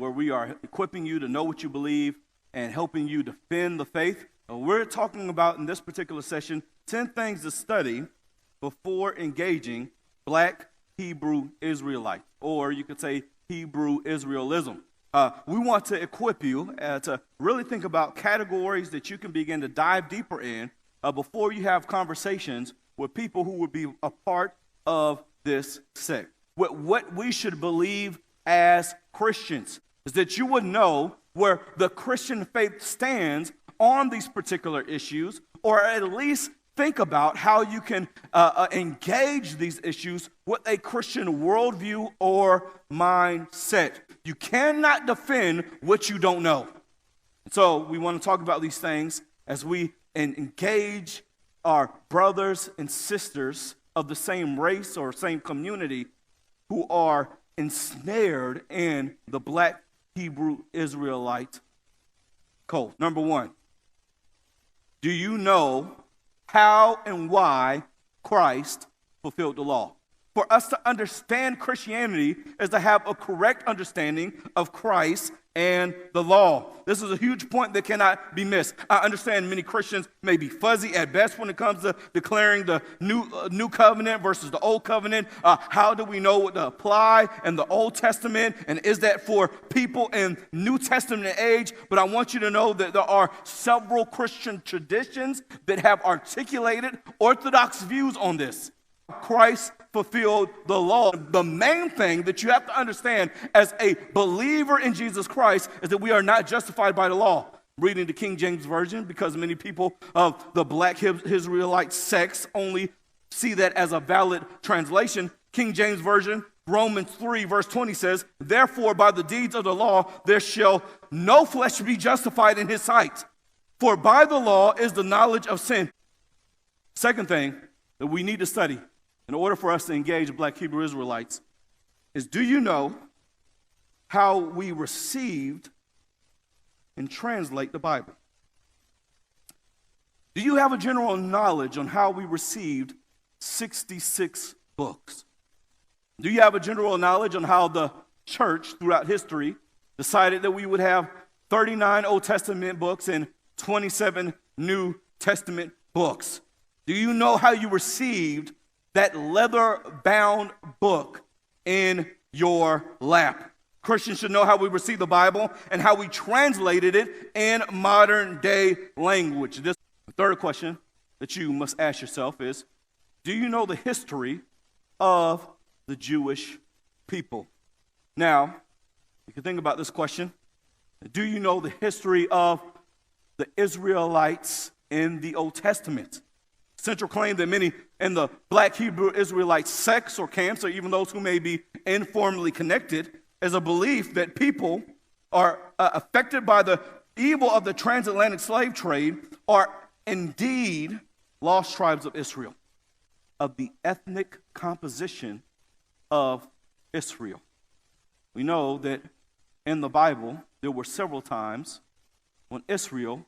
where we are equipping you to know what you believe and helping you defend the faith. We're talking about, in this particular session, 10 things to study before engaging Black Hebrew Israelite, or you could say Hebrew Israelism. We want to equip you to really think about categories that you can begin to dive deeper in before you have conversations with people who would be a part of this sect. What we should believe as Christians is that you would know where the Christian faith stands on these particular issues, or at least think about how you can engage these issues with a Christian worldview or mindset. You cannot defend what you don't know. So we want to talk about these things as we engage our brothers and sisters of the same race or same community who are ensnared in the Black Hebrew Israelite cult. Number one, do you know how and why Christ fulfilled the law? For us to understand Christianity is to have a correct understanding of Christ and the law. This is a huge point that cannot be missed. I understand many Christians may be fuzzy at best when it comes to declaring the new covenant versus the old covenant. How do we know what to apply in the Old Testament? And is that for people in New Testament age? But I want you to know that there are several Christian traditions that have articulated orthodox views on this. Christ fulfilled the law. The main thing that you have to understand as a believer in Jesus Christ is that we are not justified by the law. Reading the King James Version, because many people of the Black Israelite sects only see that as a valid translation. King James Version, Romans 3, verse 20 says, "Therefore, by the deeds of the law, there shall no flesh be justified in his sight. For by the law is the knowledge of sin." Second thing that we need to study in order for us to engage Black Hebrew Israelites is, do you know how we received and translate the Bible? Do you have a general knowledge on how we received 66 books? Do you have a general knowledge on how the church throughout history decided that we would have 39 Old Testament books and 27 New Testament books? Do you know how you received that leather-bound book in your lap? Christians should know how we receive the Bible and how we translated it in modern-day language. The third question that you must ask yourself is, do you know the history of the Jewish people? Now, you can think about this question. Do you know the history of the Israelites in the Old Testament? Central claim that many in the Black Hebrew Israelite sects or camps, or even those who may be informally connected, is a belief that people are affected by the evil of the transatlantic slave trade are indeed lost tribes of Israel, of the ethnic composition of Israel. We know that in the Bible, there were several times when Israel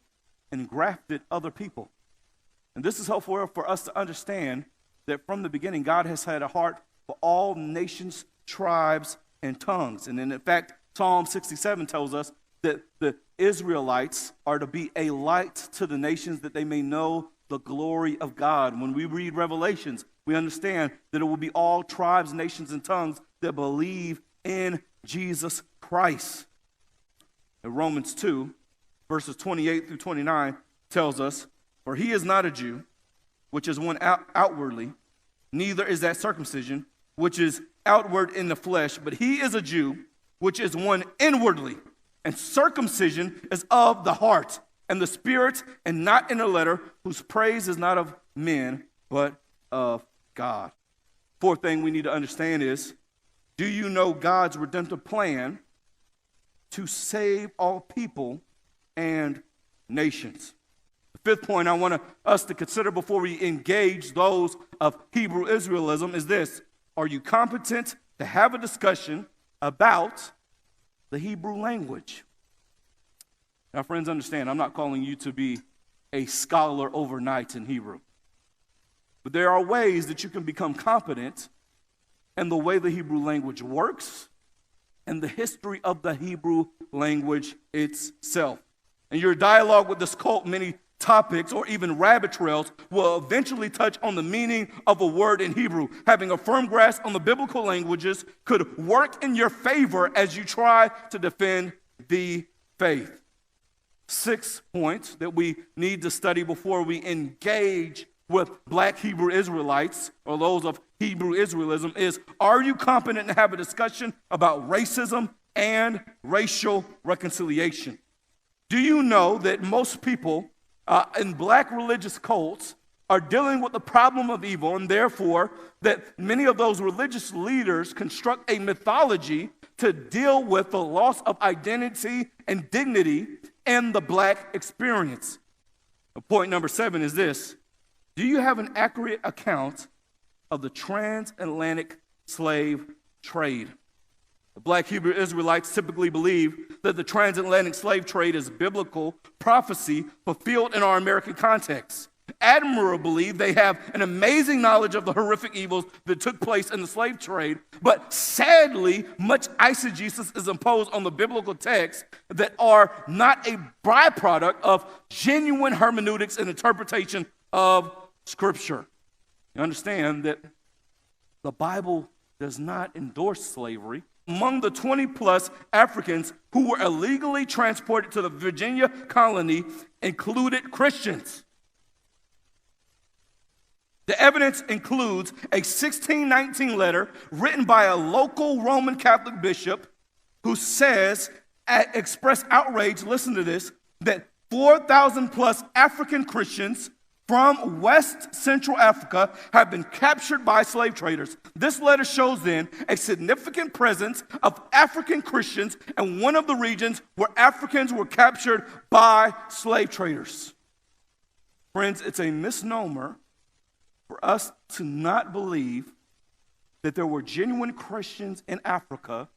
engrafted other people. And this is helpful for us to understand that from the beginning, God has had a heart for all nations, tribes, and tongues. And in fact, Psalm 67 tells us that the Israelites are to be a light to the nations that they may know the glory of God. When we read Revelations, we understand that it will be all tribes, nations, and tongues that believe in Jesus Christ. And Romans 2, verses 28 through 29 tells us, "For he is not a Jew, which is one outwardly, neither is that circumcision, which is outward in the flesh, but he is a Jew, which is one inwardly. And circumcision is of the heart and the spirit, and not in the letter, whose praise is not of men, but of God." Fourth thing we need to understand is, do you know God's redemptive plan to save all people and nations? Fifth point I want us to consider before we engage those of Hebrew Israelism is this: are you competent to have a discussion about the Hebrew language? Now, friends, understand, I'm not calling you to be a scholar overnight in Hebrew. But there are ways that you can become competent in the way the Hebrew language works and the history of the Hebrew language itself. In your dialogue with this cult, many topics or even rabbit trails will eventually touch on the meaning of a word in Hebrew. Having a firm grasp on the biblical languages could work in your favor as you try to defend the faith. 6 points that we need to study before we engage with black Hebrew Israelites or those of Hebrew Israelism is, are you competent to have a discussion about racism and racial reconciliation? Do you know that most people in black religious cults are dealing with the problem of evil, and therefore that many of those religious leaders construct a mythology to deal with the loss of identity and dignity in the black experience? Point number 7 is this: do you have an accurate account of the transatlantic slave trade? The black Hebrew Israelites typically believe that the transatlantic slave trade is biblical prophecy fulfilled in our American context. Admirably, they have an amazing knowledge of the horrific evils that took place in the slave trade, but sadly, much eisegesis is imposed on the biblical texts that are not a byproduct of genuine hermeneutics and interpretation of Scripture. You understand that the Bible does not endorse slavery. Among the 20-plus Africans who were illegally transported to the Virginia colony included Christians. The evidence includes a 1619 letter written by a local Roman Catholic bishop who says, expressed outrage, listen to this, that 4,000 plus African Christians from West Central Africa have been captured by slave traders. This letter shows then a significant presence of African Christians in one of the regions where Africans were captured by slave traders. Friends, it's a misnomer for us to not believe that there were genuine Christians in Africa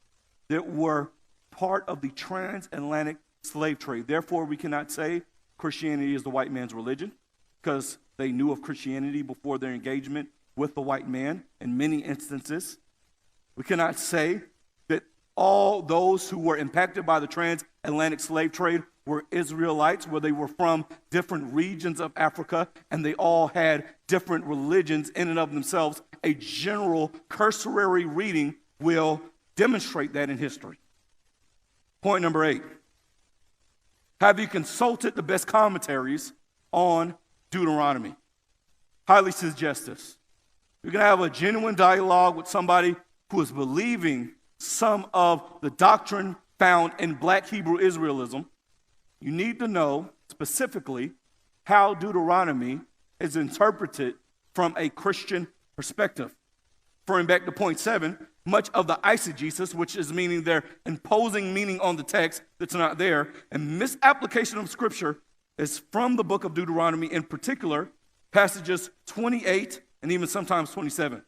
that were part of the transatlantic slave trade. Therefore, we cannot say Christianity is the white man's religion, because they knew of Christianity before their engagement with the white man in many instances. We cannot say that all those who were impacted by the transatlantic slave trade were Israelites, where they were from different regions of Africa, and they all had different religions in and of themselves. A general cursory reading will demonstrate that in history. Point number 8. Have you consulted the best commentaries on Deuteronomy? Highly suggest this. You're going to have a genuine dialogue with somebody who is believing some of the doctrine found in black Hebrew Israelism. You need to know specifically how Deuteronomy is interpreted from a Christian perspective. Referring back to point 7, much of the eisegesis, which is meaning they're imposing meaning on the text that's not there, and misapplication of Scripture is from the book of Deuteronomy, in particular, passages 28 and even sometimes 27.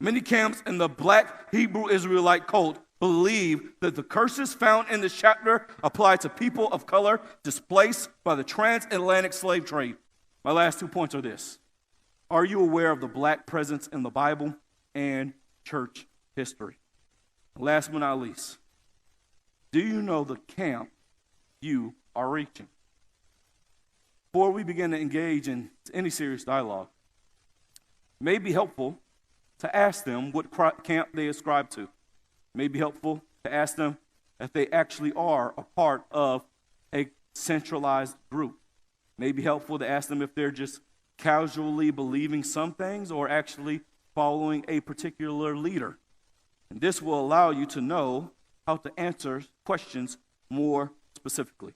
Many camps in the black Hebrew Israelite cult believe that the curses found in this chapter apply to people of color displaced by the transatlantic slave trade. My last 2 points are this: are you aware of the black presence in the Bible and church history? Last but not least, do you know the camp you are reaching? Before we begin to engage in any serious dialogue, it may be helpful to ask them what camp they ascribe to. It may be helpful to ask them if they actually are a part of a centralized group. It may be helpful to ask them if they're just casually believing some things or actually following a particular leader. And this will allow you to know how to answer questions more specifically.